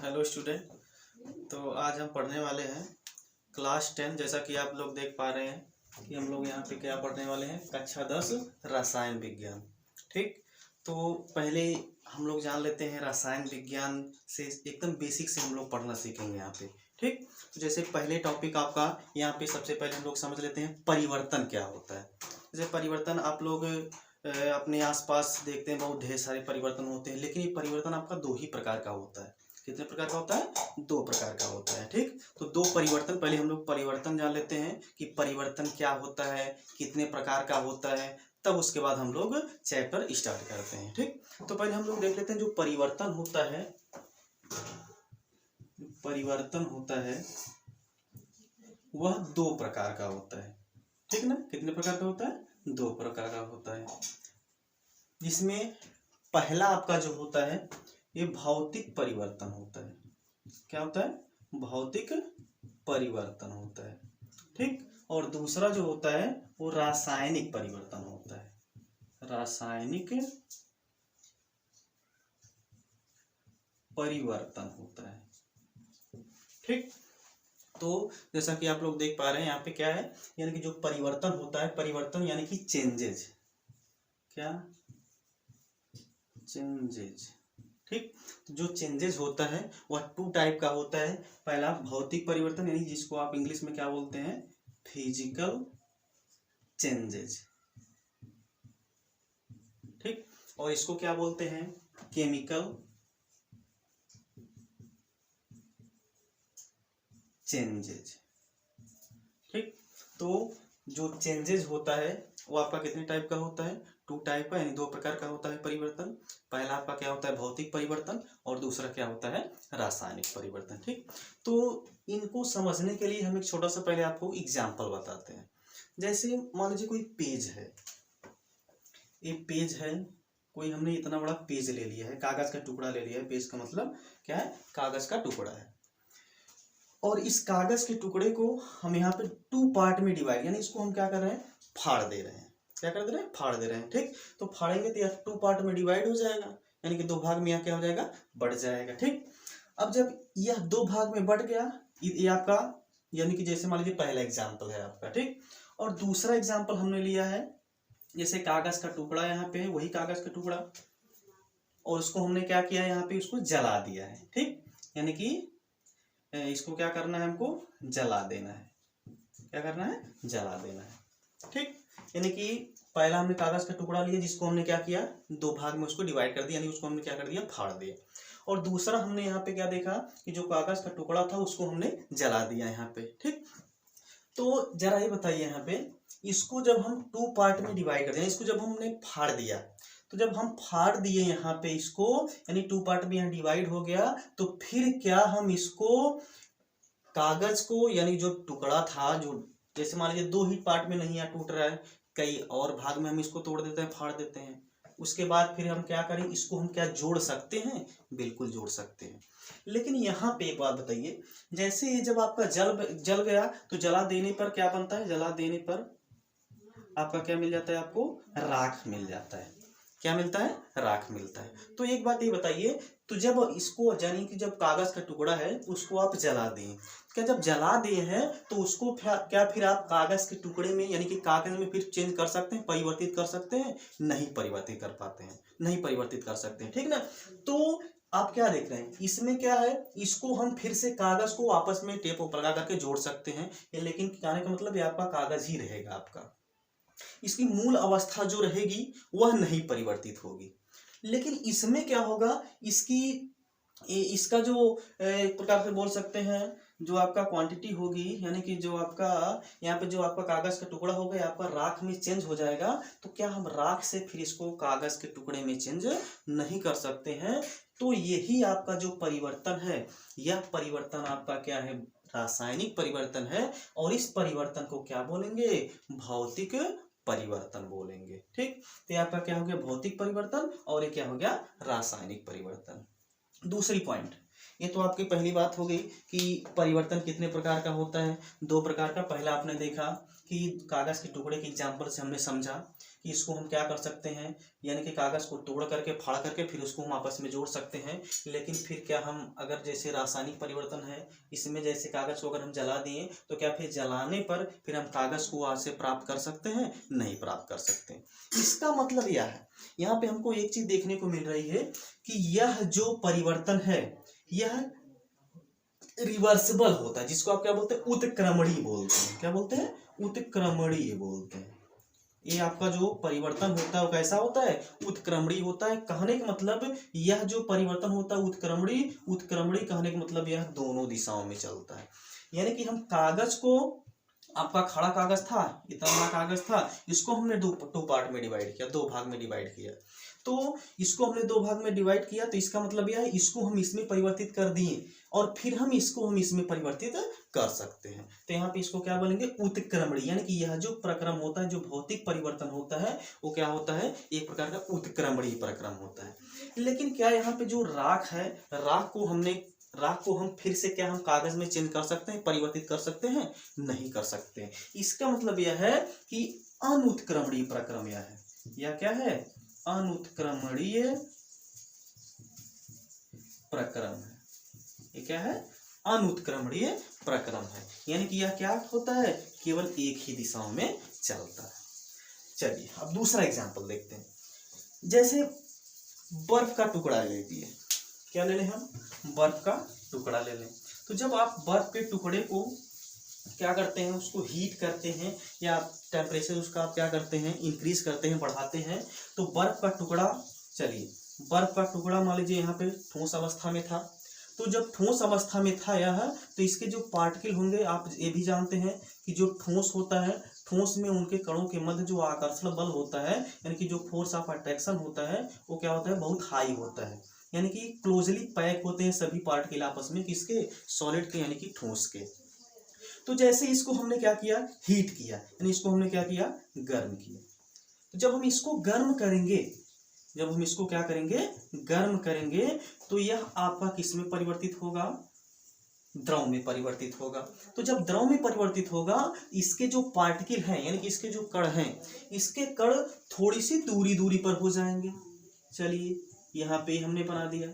Hello student. तो आज हम पढ़ने वाले हैं क्लास 10। जैसा कि आप लोग देख पा रहे हैं कि हम लोग यहाँ पे क्या पढ़ने वाले हैं, कक्षा 10 रसायन विज्ञान। ठीक, तो पहले हम लोग जान लेते हैं रसायन विज्ञान से एकदम बेसिक से हम लोग पढ़ना सीखेंगे यहाँ पे। ठीक, तो जैसे पहले टॉपिक आपका यहाँ पे सबसे पहले हम लोग समझ लेते हैं परिवर्तन क्या होता है। जैसे परिवर्तन आप लोग अपने आसपास देखते हैं, बहुत ढेर सारे परिवर्तन होते हैं, लेकिन ये परिवर्तन आपका दो ही प्रकार का होता है। कितने प्रकार का होता है? दो प्रकार का होता है। ठीक, तो दो परिवर्तन, पहले हम लोग परिवर्तन जान लेते हैं कि परिवर्तन क्या होता है, कितने प्रकार का होता है, तब उसके बाद हम लोग चैप्टर स्टार्ट करते हैं। ठीक, तो पहले हम लोग देख लेते हैं जो परिवर्तन होता है। परिवर्तन होता है वह दो प्रकार का होता है। ठीक ना, कितने प्रकार का होता है? दो प्रकार का होता है, जिसमें पहला आपका जो होता है ये भौतिक परिवर्तन होता है। क्या होता है? भौतिक परिवर्तन होता है। ठीक, और दूसरा जो होता है वो रासायनिक परिवर्तन होता है। रासायनिक परिवर्तन होता है। ठीक, तो जैसा कि आप लोग देख पा रहे हैं यहाँ पे क्या है, यानी कि जो परिवर्तन होता है, परिवर्तन यानी कि चेंजेज। क्या? चेंजेज। ठीक, तो जो चेंजेज होता है वह टू टाइप का होता है। पहला भौतिक परिवर्तन, यानी जिसको आप इंग्लिश में क्या बोलते हैं? Physical changes. ठीक, और इसको क्या बोलते हैं? Chemical changes. ठीक, तो जो चेंजेज होता है वो आपका कितने टाइप का होता है? टू टाइप का, यानी दो प्रकार का होता है परिवर्तन। पहला आपका क्या होता है? भौतिक परिवर्तन, और दूसरा क्या होता है? रासायनिक परिवर्तन। ठीक, तो इनको समझने के लिए हम एक छोटा सा पहले आपको एग्जाम्पल बताते हैं। जैसे मान लीजिए कोई पेज है, एक पेज है, कोई हमने इतना बड़ा पेज ले लिया है, कागज का टुकड़ा ले लिया है। पेज का मतलब क्या है? कागज का टुकड़ा है। और इस कागज के टुकड़े को हम यहाँ पे टू पार्ट में डिवाइड, यानी इसको हम क्या कर रहे हैं? फाड़ दे रहे हैं। क्या कर दे रहे हैं? फाड़ दे रहे हैं। ठीक, तो फाड़ेंगे तो यह टू पार्ट में डिवाइड हो जाएगा, यानी कि दो भाग में यहाँ क्या हो जाएगा? बढ़ जाएगा। ठीक, अब जब यह दो भाग में बढ़ गया, ये आपका, यानी कि जैसे मान लीजिए पहला एग्जाम्पल है आपका। ठीक, और दूसरा एग्जाम्पल हमने लिया है, जैसे कागज का टुकड़ा यहाँ पे है, वही कागज का टुकड़ा, और उसको हमने क्या किया है? यहाँ पे उसको जला दिया है। ठीक, यानी कि इसको क्या करना है? हमको जला देना है। क्या करना है? जला देना है। ठीक, यानी कि पहला हमने कागज का टुकड़ा लिया, जिसको हमने क्या किया? दो भाग में उसको डिवाइड कर दिया, यानी उसको हमने क्या कर दिया? फाड़ दिया। और दूसरा हमने यहाँ पे क्या देखा कि जो कागज का टुकड़ा था उसको हमने जला दिया यहाँ पे। ठीक, तो जरा ये बताइए यहाँ पे, इसको जब हम टू पार्ट में डिवाइड कर दिया, इसको जब हमने फाड़ दिया, तो जब हम फाड़ दिए यहाँ पे इसको, यानी टू पार्ट में यहाँ डिवाइड हो गया, तो फिर क्या हम इसको कागज को, यानी जो टुकड़ा था, जो जैसे मान लीजिए दो ही पार्ट में नहीं यहाँ टूट रहा है, कई और भाग में हम इसको तोड़ देते हैं, फाड़ देते हैं, उसके बाद फिर हम क्या करें? इसको हम क्या जोड़ सकते हैं? बिल्कुल जोड़ सकते हैं। लेकिन यहाँ पे एक बात बताइए, जैसे ये जब आपका जल गया, तो जला देने पर क्या बनता है? जला देने पर आपका क्या मिल जाता है? आपको राख मिल जाता है। क्या मिलता है? राख मिलता है। तो एक बात ये बताइए, तो जब इसको, यानी कि जब कागज का टुकड़ा है उसको आप जला दें, क्या जब जला दिए हैं तो उसको क्या फिर आप कागज के टुकड़े में, यानी कि कागज में फिर चेंज कर सकते हैं, परिवर्तित कर सकते हैं? नहीं परिवर्तित कर पाते हैं, नहीं परिवर्तित कर सकते हैं। ठीक ना, तो आप क्या देख रहे हैं इसमें? क्या है? इसको हम फिर से कागज को आपस में टेप लगा करके जोड़ सकते हैं, लेकिन कहने का मतलब ये आपका कागज ही रहेगा आपका, इसकी मूल अवस्था जो रहेगी वह नहीं परिवर्तित होगी। लेकिन इसमें क्या होगा? इसका जो एक प्रकार से बोल सकते हैं, जो आपका क्वांटिटी होगी, यानी कि जो आपका यहाँ पे जो आपका कागज का टुकड़ा होगा आपका राख में चेंज हो जाएगा। तो क्या हम राख से फिर इसको कागज के टुकड़े में चेंज नहीं कर सकते हैं? तो यही आपका जो परिवर्तन है, यह परिवर्तन आपका क्या है? रासायनिक परिवर्तन है। और इस परिवर्तन को क्या बोलेंगे? भौतिक परिवर्तन बोलेंगे। ठीक, तो आपका क्या हो गया? भौतिक परिवर्तन, और ये क्या हो गया? रासायनिक परिवर्तन। दूसरी पॉइंट, ये तो आपकी पहली बात हो गई कि परिवर्तन कितने प्रकार का होता है? दो प्रकार का। पहला आपने देखा कि कागज के टुकड़े के एग्जाम्पल से हमने समझा कि इसको हम क्या कर सकते हैं, यानी कि कागज को तोड़ करके फाड़ करके फिर उसको हम आपस में जोड़ सकते हैं। लेकिन फिर क्या हम अगर जैसे रासायनिक परिवर्तन है इसमें, जैसे कागज को अगर हम जला दिए तो क्या फिर जलाने पर फिर हम कागज को वहां से प्राप्त कर सकते हैं? नहीं प्राप्त कर सकते। इसका मतलब यह है, यहाँ पे हमको एक चीज देखने को मिल रही है कि यह जो परिवर्तन है यह रिवर्सिबल होता है, जिसको आप क्या बोलते हैं? उत्क्रमणीय बोलते हैं। क्या बोलते हैं? उत्क्रमणीय बोलते हैं। ये आपका जो परिवर्तन होता है वो कैसा होता है? उत्क्रमणीय होता है। कहने का मतलब यह जो परिवर्तन होता है उत्क्रमणीय, उत्क्रमणीय कहने का मतलब यह दोनों दिशाओं में चलता है। यानी कि हम कागज को, आपका खड़ा कागज था, इतना बड़ा कागज था, इसको हमने दो पार्ट में डिवाइड किया, दो भाग में डिवाइड किया। तो इसको हमने दो भाग में डिवाइड किया तो इसका मतलब यह है इसको हम इसमें परिवर्तित कर दिए और फिर हम इसमें परिवर्तित कर सकते हैं। तो यहाँ पे इसको क्या बोलेंगे? उत्क्रमणीय। यानी कि यह जो प्रक्रम होता है, जो भौतिक परिवर्तन होता है वो क्या होता है? एक प्रकार का उत्क्रमणीय प्रक्रम होता है। लेकिन क्या यहाँ पे जो राख है, राख को हम फिर से क्या हम कागज में चेंज कर सकते हैं, परिवर्तित कर सकते हैं? नहीं कर सकते। इसका मतलब यह है कि अनुत्क्रमणीय प्रक्रम यह है। यह क्या है? अनुत्क्रमणीय प्रक्रम है। ये क्या है? अनुत्क्रमणीय प्रक्रम है। यानी कि यह क्या होता है? केवल एक ही दिशाओं में चलता है। चलिए अब दूसरा एग्जांपल देखते हैं। जैसे बर्फ का टुकड़ा ले लीजिए। क्या ले लें हम? बर्फ का टुकड़ा ले लें। तो जब आप बर्फ के टुकड़े को क्या करते हैं, उसको हीट करते हैं या टेम्परेचर उसका आप क्या करते हैं, इंक्रीज करते हैं, बढ़ाते हैं, तो बर्फ का टुकड़ा, चलिए बर्फ का टुकड़ा मान लीजिए यहाँ पे ठोस अवस्था में था। तो जब ठोस अवस्था में था यह, तो इसके जो पार्टिकल होंगे, आप ये भी जानते हैं कि जो ठोस होता है, ठोस में उनके कणों के मध्य जो आकर्षण बल होता है, यानी कि जो फोर्स ऑफ अट्रैक्शन होता है, वो क्या होता है? बहुत हाई होता है। यानी कि क्लोजली पैक होते हैं सभी पार्टिकल आपस में, किसके? सॉलिड के, यानी कि ठोस के। तो जैसे इसको हमने क्या किया? हीट किया, यानी इसको हमने क्या किया? गर्म किया। तो जब हम इसको गर्म करेंगे, जब हम इसको क्या करेंगे? गर्म करेंगे, तो यह आपका किस में परिवर्तित होगा? द्रव में परिवर्तित होगा। तो जब द्रव में परिवर्तित होगा, इसके जो पार्टिकल हैं, यानी कि इसके जो कण हैं, इसके कण थोड़ी सी दूरी पर हो जाएंगे। चलिए यहाँ पे हमने बना दिया।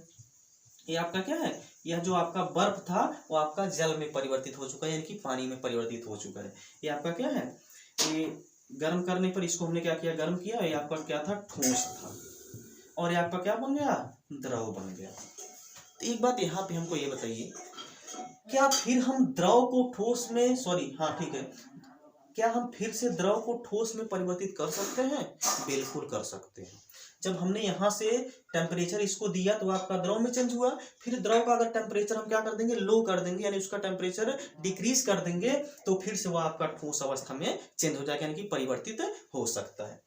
ये आपका क्या है? यह जो आपका बर्फ था वो आपका जल में परिवर्तित हो चुका है, यानी कि पानी में परिवर्तित हो चुका है। ये आपका क्या है? ये गर्म करने पर इसको हमने क्या किया? गर्म किया। ये आपका क्या था? ठोस था। और ये आपका क्या बन गया? द्रव बन गया। तो एक बात यहाँ पे हमको ये बताइए, क्या फिर हम द्रव को ठोस में, ठीक है, क्या हम फिर से द्रव को ठोस में परिवर्तित कर सकते हैं? बिल्कुल कर सकते हैं। जब हमने यहाँ से टेम्परेचर इसको दिया तो आपका द्रव में चेंज हुआ। फिर द्रव का अगर टेम्परेचर हम क्या कर देंगे? लो कर देंगे, यानी उसका टेम्परेचर डिक्रीज कर देंगे, तो फिर से वो आपका ठोस अवस्था में चेंज हो जाएगा, यानी कि परिवर्तित हो सकता है।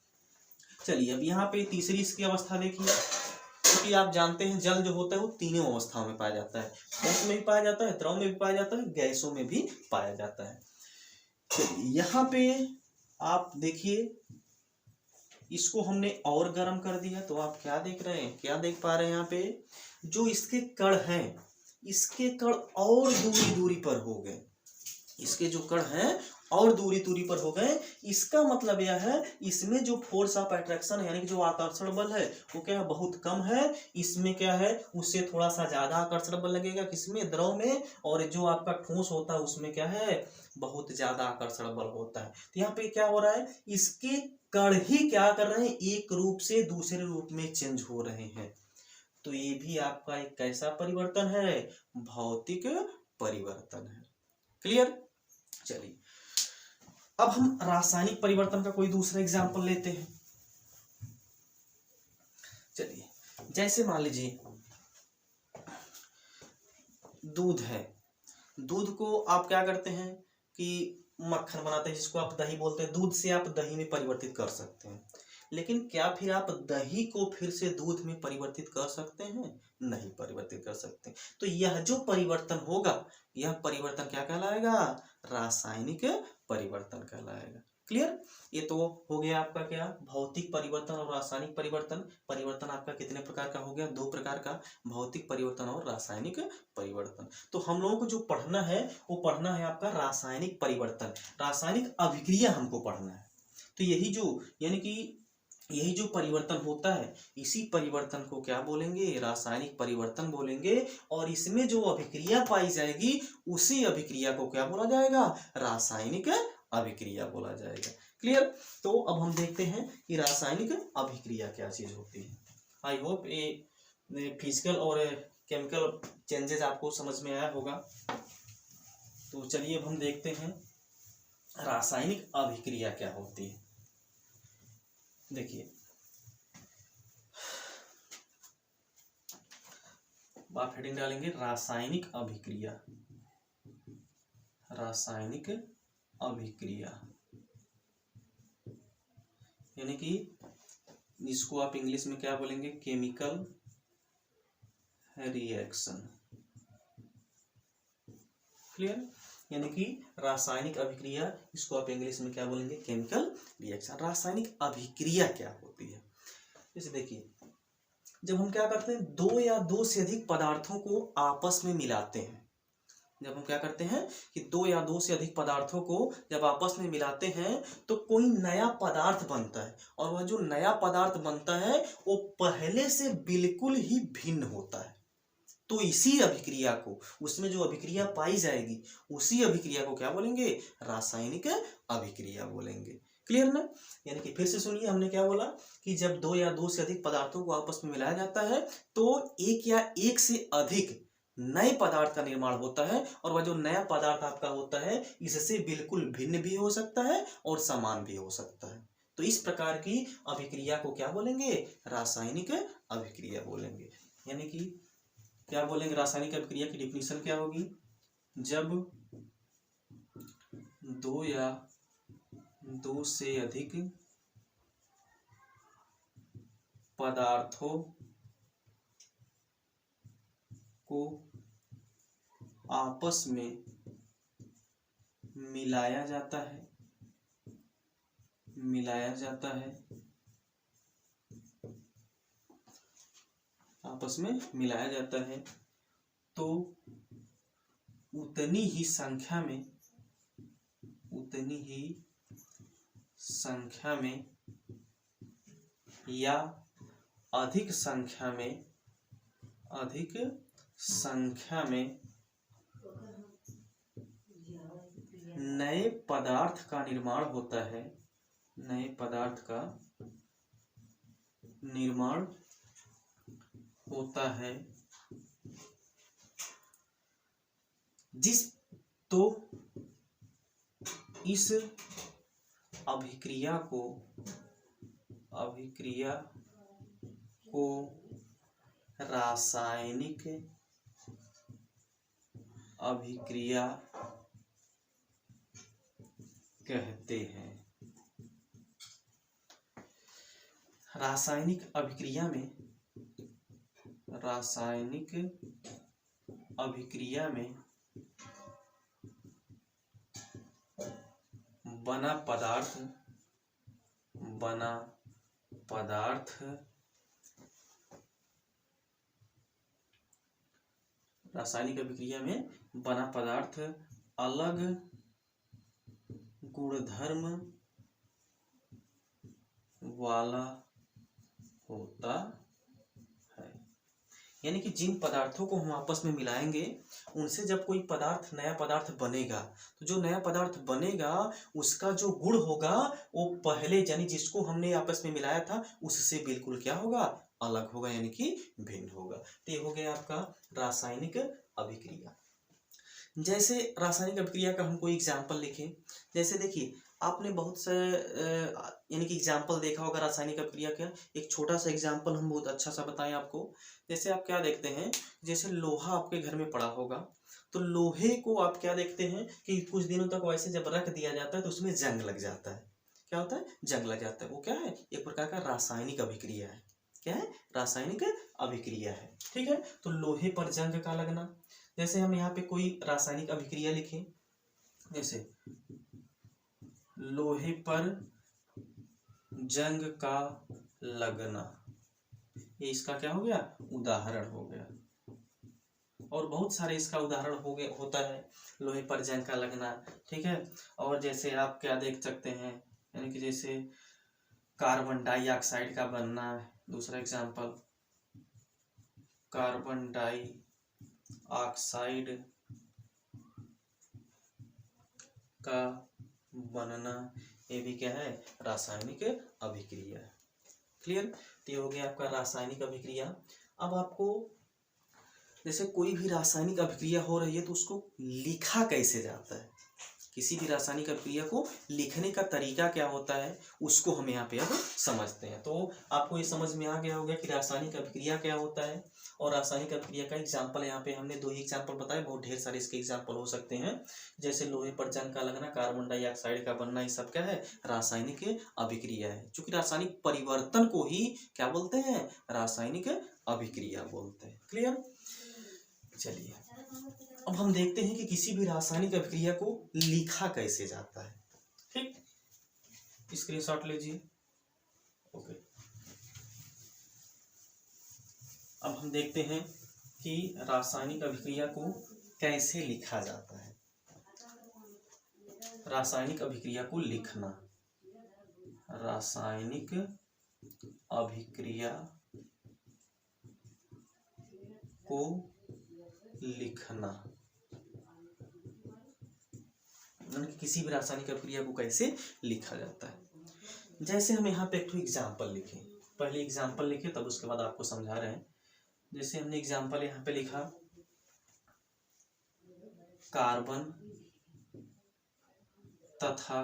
चलिए अब यहाँ पे तीसरी इसकी अवस्था देखिए, क्योंकि आप जानते हैं जल जो होता है वो तीनों अवस्थाओं में पाया जाता है। ठोस में भी पाया जाता है, द्रव में भी पाया जाता है, गैसों में भी पाया जाता है। चलिए यहाँ पे आप देखिए, इसको हमने और गर्म कर दिया, तो आप क्या देख रहे हैं? क्या देख पा रहे हैं? यहाँ पे जो इसके कण हैं, इसके कण और दूरी पर हो गए। इसके जो कण हैं और दूरी पर हो गए। इसका मतलब यह है इसमें जो फोर्स ऑफ अट्रैक्शन, यानी कि जो आकर्षण बल है वो क्या है? बहुत कम है। इसमें क्या है? उससे थोड़ा सा ज्यादा आकर्षण बल लगेगा, किसमें? द्रव में। और जो आपका ठोस होता है उसमें क्या है? बहुत ज्यादा आकर्षण बल होता है। तो यहाँ पे क्या हो रहा है? इसके कण ही क्या कर रहे हैं? एक रूप से दूसरे रूप में चेंज हो रहे हैं। तो ये भी आपका एक कैसा परिवर्तन है? भौतिक परिवर्तन है। क्लियर? चलिए अब हम रासायनिक परिवर्तन का कोई दूसरा एग्जाम्पल लेते हैं। चलिए जैसे मान लीजिए दूध है। दूध को आप क्या करते हैं कि मक्खन बनाते हैं, जिसको आप दही बोलते हैं। दूध से आप दही में परिवर्तित कर सकते हैं, लेकिन क्या फिर आप दही को फिर से दूध में परिवर्तित कर सकते हैं? नहीं परिवर्तित कर सकते। तो यह जो परिवर्तन होगा, यह परिवर्तन क्या कहलाएगा? रासायनिक परिवर्तन कहलाएगा। क्लियर? ये तो हो गया आपका क्या? भौतिक परिवर्तन और रासायनिक परिवर्तन। परिवर्तन आपका कितने प्रकार का हो गया? दो प्रकार का, भौतिक परिवर्तन और रासायनिक परिवर्तन। तो हम लोगों को जो पढ़ना है वो पढ़ना है आपका रासायनिक परिवर्तन, रासायनिक अभिक्रिया हमको पढ़ना है। तो यही जो, यानी कि यही जो परिवर्तन होता है, इसी परिवर्तन को क्या बोलेंगे? रासायनिक परिवर्तन बोलेंगे। और इसमें जो अभिक्रिया पाई जाएगी उसी अभिक्रिया को क्या बोला जाएगा? रासायनिक अभिक्रिया बोला जाएगा। क्लियर? तो अब हम देखते हैं कि रासायनिक अभिक्रिया क्या चीज होती है। आई होप ये फिजिकल और केमिकल चेंजेस आपको समझ में आया होगा। तो चलिए अब हम देखते हैं रासायनिक अभिक्रिया क्या होती है। देखिए, आप हेडिंग डालेंगे रासायनिक अभिक्रिया। रासायनिक अभिक्रिया यानी कि इसको आप इंग्लिश में क्या बोलेंगे? Chemical reaction. क्लियर? यानी कि रासायनिक अभिक्रिया, इसको आप इंग्लिश में क्या बोलेंगे? Chemical reaction. रासायनिक अभिक्रिया क्या होती है? जैसे देखिए, जब हम क्या करते हैं, दो या दो से अधिक पदार्थों को आपस में मिलाते हैं। जब हम क्या करते हैं कि दो या दो से अधिक पदार्थों को जब आपस में मिलाते हैं तो कोई नया पदार्थ बनता है, और वह जो नया पदार्थ बनता है वो पहले से बिल्कुल ही भिन्न होता है। तो इसी अभिक्रिया को, उसमें जो अभिक्रिया पाई जाएगी उसी अभिक्रिया को क्या बोलेंगे? रासायनिक अभिक्रिया बोलेंगे। क्लियर ना? यानी कि फिर से सुनिए, हमने क्या बोला कि जब दो या दो से अधिक पदार्थों को आपस में मिलाया जाता है तो एक या एक से अधिक नए पदार्थ का निर्माण होता है, और वह जो नया पदार्थ आपका होता है इससे बिल्कुल भिन्न भी हो सकता है और समान भी हो सकता है। तो इस प्रकार की अभिक्रिया को क्या बोलेंगे? रासायनिक अभिक्रिया बोलेंगे। यानी कि क्या बोलेंगे? रासायनिक अभिक्रिया की डिफिनीशन क्या होगी? जब दो या दो से अधिक पदार्थों को आपस में मिलाया जाता है आपस में मिलाया जाता है तो उतनी ही संख्या में या अधिक संख्या में नए पदार्थ का निर्माण होता है। नए पदार्थ का निर्माण होता है तो इस अभिक्रिया को रासायनिक अभिक्रिया कहते हैं। रासायनिक अभिक्रिया में बना पदार्थ रासायनिक अभिक्रिया में बना पदार्थ अलग गुणधर्म वाला होता है। यानी कि जिन पदार्थों को हम आपस में मिलाएंगे उनसे जब कोई पदार्थ, नया पदार्थ बनेगा, तो जो नया पदार्थ बनेगा उसका जो गुण होगा वो पहले यानी जिसको हमने आपस में मिलाया था उससे बिल्कुल क्या होगा? अलग होगा, यानी कि भिन्न होगा। तो ये हो गया आपका रासायनिक अभिक्रिया। जैसे रासायनिक अभिक्रिया का हम कोई एग्जाम्पल लिखें, जैसे देखिए आपने बहुत से यानी कि एग्जाम्पल देखा होगा रासायनिक अभिक्रिया का। एक छोटा सा एग्जाम्पल हम बहुत अच्छा सा बताएं आपको। जैसे आप क्या देखते हैं, जैसे लोहा आपके घर में पड़ा होगा, तो लोहे को आप क्या देखते हैं कि कुछ दिनों तक वैसे जब रख दिया जाता है तो उसमें जंग लग जाता है। क्या होता है? जंग लग जाता है। वो क्या है? एक प्रकार का रासायनिक अभिक्रिया है। क्या है? रासायनिक अभिक्रिया है। ठीक है, तो लोहे पर जंग का लगना। जैसे हम यहाँ पे कोई रासायनिक अभिक्रिया लिखें, जैसे लोहे पर जंग का लगना, ये इसका क्या हो गया? उदाहरण हो गया। और बहुत सारे इसका उदाहरण होता है लोहे पर जंग का लगना। ठीक है, और जैसे आप क्या देख सकते हैं, यानी कि जैसे कार्बन डाइऑक्साइड का बनना है। दूसरा एग्जांपल, कार्बन डाइऑक्साइड का बनना, ये भी क्या है, रासायनिक अभिक्रिया। क्लियर। तो ये हो गया आपका रासायनिक अभिक्रिया। अब आपको जैसे कोई भी रासायनिक अभिक्रिया हो रही है तो उसको लिखा कैसे जाता है, किसी भी रासायनिक अभिक्रिया को लिखने का तरीका क्या होता है, उसको हम यहाँ पे अब समझते हैं। तो आपको ये समझ में आ गया होगा कि रासायनिक अभिक्रिया क्या होता है, और रासायनिक अभिक्रिया का एग्जाम्पल यहाँ पे हमने 2 ही एग्जाम्पल बताए, बहुत ढेर सारे इसके एग्जाम्पल हो सकते हैं, जैसे लोहे पर जंग का लगना, कार्बन डाइऑक्साइड का बनना, ये सब क्या है, रासायनिक अभिक्रिया है। चूंकि रासायनिक परिवर्तन को ही क्या बोलते हैं, रासायनिक अभिक्रिया बोलते हैं। क्लियर। चलिए अब हम देखते हैं कि किसी भी रासायनिक अभिक्रिया को लिखा कैसे जाता है। ठीक, स्क्रीनशॉट लीजिए। ओके, अब हम देखते हैं कि रासायनिक अभिक्रिया को कैसे लिखा जाता है। रासायनिक अभिक्रिया को लिखना, रासायनिक अभिक्रिया को लिखना, किसी भी रासायनिक अभिक्रिया को कैसे लिखा जाता है। जैसे हम यहाँ पे एक एग्जाम्पल लिखें, पहले एग्जाम्पल लिखे तब उसके बाद आपको समझा रहे हैं। जैसे हमने एग्जाम्पल यहाँ पे लिखा, कार्बन तथा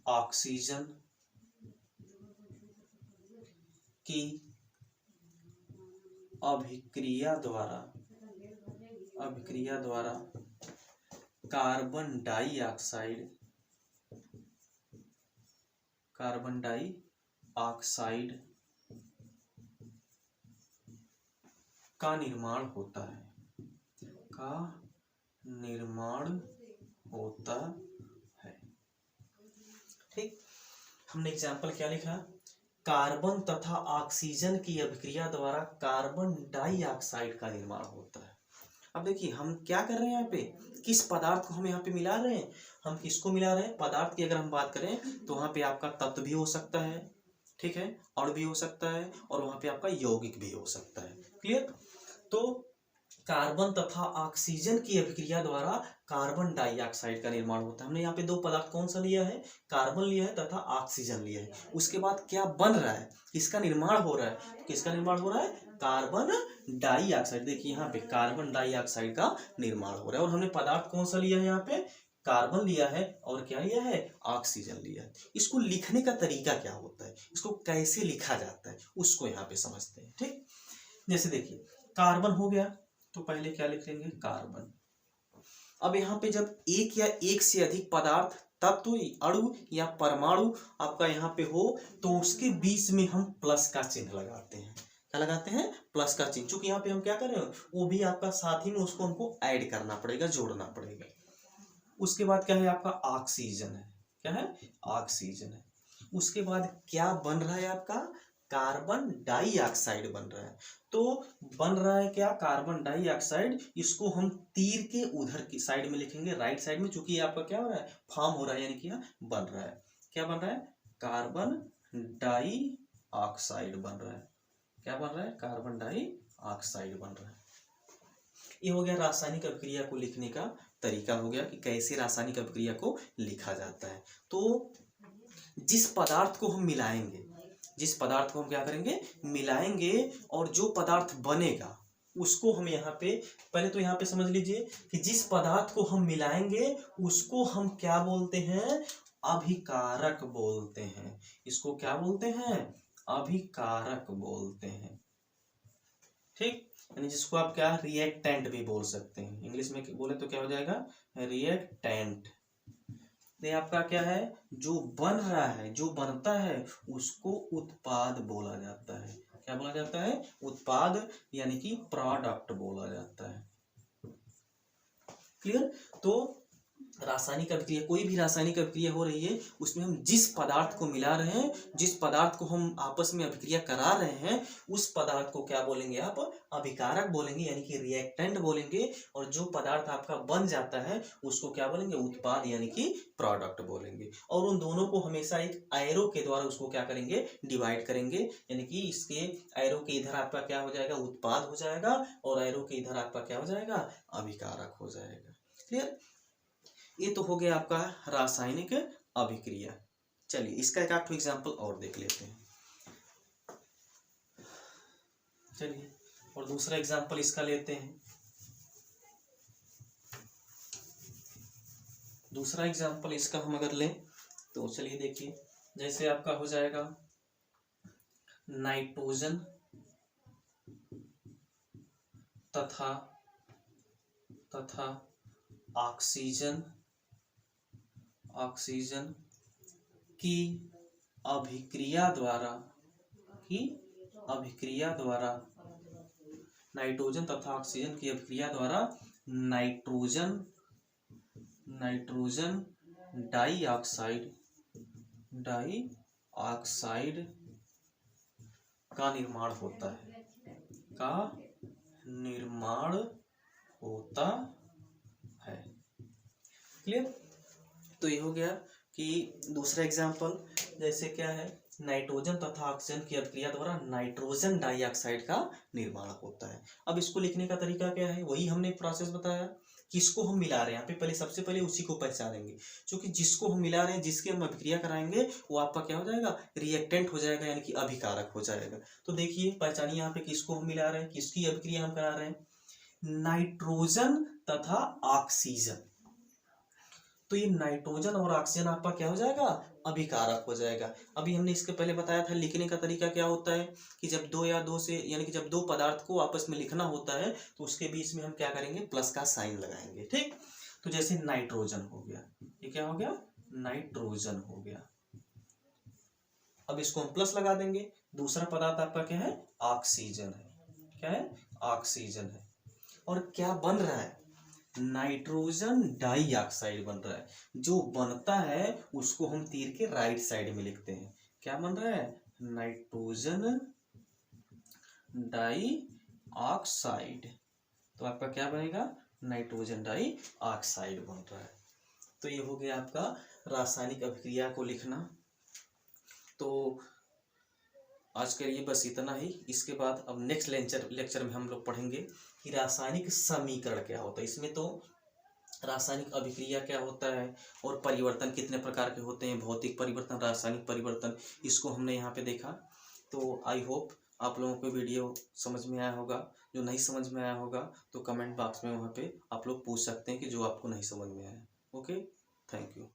ऑक्सीजन की अभिक्रिया द्वारा कार्बन डाइऑक्साइड का निर्माण होता है। ठीक, हमने एग्जाम्पल क्या लिखा, कार्बन तथा ऑक्सीजन की अभिक्रिया द्वारा कार्बन डाइऑक्साइड का निर्माण होता है। अब देखिए हम क्या कर रहे हैं, यहाँ पे किस पदार्थ को हम यहाँ पे मिला रहे हैं, हम किसको मिला रहे हैं, पदार्थ की अगर हम बात करें तो वहां पे आपका तत्व भी हो सकता है, ठीक है, अणु भी हो सकता है, और वहां पे आपका यौगिक भी हो सकता है। क्लियर। तो कार्बन तथा ऑक्सीजन की अभिक्रिया द्वारा कार्बन डाइऑक्साइड का निर्माण होता है। हमने यहाँ पे 2 पदार्थ कौन सा लिया है, कार्बन लिया है तथा ऑक्सीजन लिया है। उसके बाद क्या बन रहा है, किसका निर्माण हो रहा है, किसका निर्माण हो रहा है, कार्बन डाइऑक्साइड। देखिए यहाँ पे कार्बन डाइऑक्साइड का निर्माण हो रहा है, और हमने पदार्थ कौन सा लिया है, यहाँ पे कार्बन लिया है और क्या लिया है, ऑक्सीजन लिया है। इसको लिखने का तरीका क्या होता है, इसको कैसे लिखा जाता है, उसको यहाँ पे समझते हैं। ठीक, जैसे देखिए कार्बन हो गया तो पहले क्या लिख लेंगे, कार्बन। अब यहाँ पे जब एक या एक से अधिक पदार्थ, तत्व, अणु या परमाणु आपका यहाँ पे हो तो उसके बीच में हम प्लस का चिन्ह लगाते हैं। क्या लगाते हैं, प्लस का चिन्ह। चूंकि यहाँ पे हम क्या कर रहे हैं, वो भी आपका साथ ही में उसको हमको ऐड करना पड़ेगा, जोड़ना पड़ेगा। उसके बाद क्या है, आपका ऑक्सीजन है, क्या है, ऑक्सीजन है। उसके बाद क्या बन रहा है, आपका कार्बन डाइऑक्साइड बन रहा है। तो बन रहा है क्या, कार्बन डाइऑक्साइड। इसको हम तीर के उधर की साइड में लिखेंगे, राइट साइड में, चूंकि आपका क्या हो रहा है, फॉर्म हो रहा है, यानी कि बन रहा है, क्या बन रहा है, कार्बन डाइऑक्साइड बन रहा है। क्या बन रहा है, कार्बन डाइऑक्साइड बन रहा है। ये हो गया रासायनिक अभिक्रिया को लिखने का तरीका, हो गया कि कैसे रासायनिक अभिक्रिया को लिखा जाता है। तो जिस पदार्थ को हम मिलाएंगे, जिस पदार्थ को हम क्या करेंगे, मिलाएंगे, और जो पदार्थ बनेगा उसको हम यहाँ पे, पहले तो यहाँ पे समझ लीजिए कि जिस पदार्थ को हम मिलाएंगे उसको हम क्या बोलते हैं, अभिकारक बोलते हैं। इसको क्या बोलते हैं, अभिकारक बोलते हैं। ठीक, यानी जिसको आप क्या, रिएक्टेंट भी बोल सकते हैं। इंग्लिश में बोले तो क्या हो जाएगा, रिएक्टेंट। ये आपका क्या है, जो बन रहा है, जो बनता है उसको उत्पाद बोला जाता है। क्या बोला जाता है, उत्पाद, यानी कि प्रोडक्ट बोला जाता है। क्लियर। तो रासायनिक अभिक्रिया, कोई भी रासायनिक अभिक्रिया हो रही है उसमें हम जिस पदार्थ को मिला रहे हैं, जिस पदार्थ को हम आपस में अभिक्रिया करा रहे हैं, उस पदार्थ को क्या बोलेंगे आप? अभिकारक बोलेंगे, यानी कि रिएक्टेंट बोलेंगे। और जो पदार्थ आपका बन जाता है उसको क्या बोलेंगे? उत्पाद यानी कि प्रोडक्ट बोलेंगे। और उन दोनों को हमेशा एक एरो के द्वारा उसको क्या करेंगे? डिवाइड करेंगे, यानी कि इसके एरो के इधर आपका क्या हो जाएगा? उत्पाद हो जाएगा, और एरो के इधर आपका क्या हो जाएगा? अभिकारक हो जाएगा। क्लियर? ये तो हो गया आपका रासायनिक अभिक्रिया। चलिए इसका एक आठ एग्जाम्पल और देख लेते हैं। चलिए और दूसरा एग्जाम्पल इसका लेते हैं। दूसरा एग्जाम्पल इसका हम अगर लें तो चलिए देखिए, जैसे आपका हो जाएगा नाइट्रोजन तथा ऑक्सीजन की अभिक्रिया द्वारा नाइट्रोजन तथा ऑक्सीजन की अभिक्रिया द्वारा नाइट्रोजन डाइऑक्साइड का निर्माण होता है। क्लियर? तो ये हो गया कि दूसरा एग्जाम्पल, जैसे क्या है? नाइट्रोजन तथा ऑक्सीजन की अभिक्रिया द्वारा नाइट्रोजन डाइऑक्साइड का निर्माण होता है। अब इसको लिखने का तरीका क्या है? वही हमने प्रोसेस बताया। किसको हम मिला रहे हैं यहाँ पे? पहले सबसे पहले उसी को पहचानेंगे, क्योंकि जिसको हम मिला रहे हैं, जिसकी हम अभिक्रिया कराएंगे, वो आपका क्या हो जाएगा? रिएक्टेंट हो जाएगा, यानी कि अभिकारक हो जाएगा। तो देखिए पहचानिए यहाँ पे किसको हम मिला रहे हैं, किसकी अभिक्रिया हम करा रहे हैं? नाइट्रोजन तथा ऑक्सीजन। तो ये नाइट्रोजन और ऑक्सीजन आपका क्या हो जाएगा? अभिकारक हो जाएगा। अभी हमने इसके पहले बताया था लिखने का तरीका क्या होता है, कि जब दो या दो से, यानी कि जब दो पदार्थ को आपस में लिखना होता है तो उसके बीच में हम क्या करेंगे? प्लस का साइन लगाएंगे। ठीक, तो जैसे नाइट्रोजन हो गया, ये क्या हो गया? नाइट्रोजन हो गया। अब इसको हम प्लस लगा देंगे। दूसरा पदार्थ आपका क्या है? ऑक्सीजन है। क्या है? ऑक्सीजन है। और क्या बन रहा है? नाइट्रोजन डाइऑक्साइड बन रहा है। जो बनता है उसको हम तीर के राइट साइड में लिखते हैं। क्या बन रहा है? Nitrogen dioxide. तो आपका क्या बनेगा? नाइट्रोजन डाइऑक्साइड बन रहा है। तो ये हो गया आपका रासायनिक अभिक्रिया को लिखना। तो आज के लिए बस इतना ही। इसके बाद अब नेक्स्ट लेक्चर में हम लोग पढ़ेंगे कि रासायनिक समीकरण क्या होता है। इसमें तो रासायनिक अभिक्रिया क्या होता है और परिवर्तन कितने प्रकार के होते हैं, भौतिक परिवर्तन, रासायनिक परिवर्तन, इसको हमने यहाँ पे देखा। तो आई होप आप लोगों को वीडियो समझ में आया होगा। जो नहीं समझ में आया होगा तो कमेंट बॉक्स में वहाँ पे आप लोग पूछ सकते हैं कि जो आपको नहीं समझ में आया। Okay, thank you.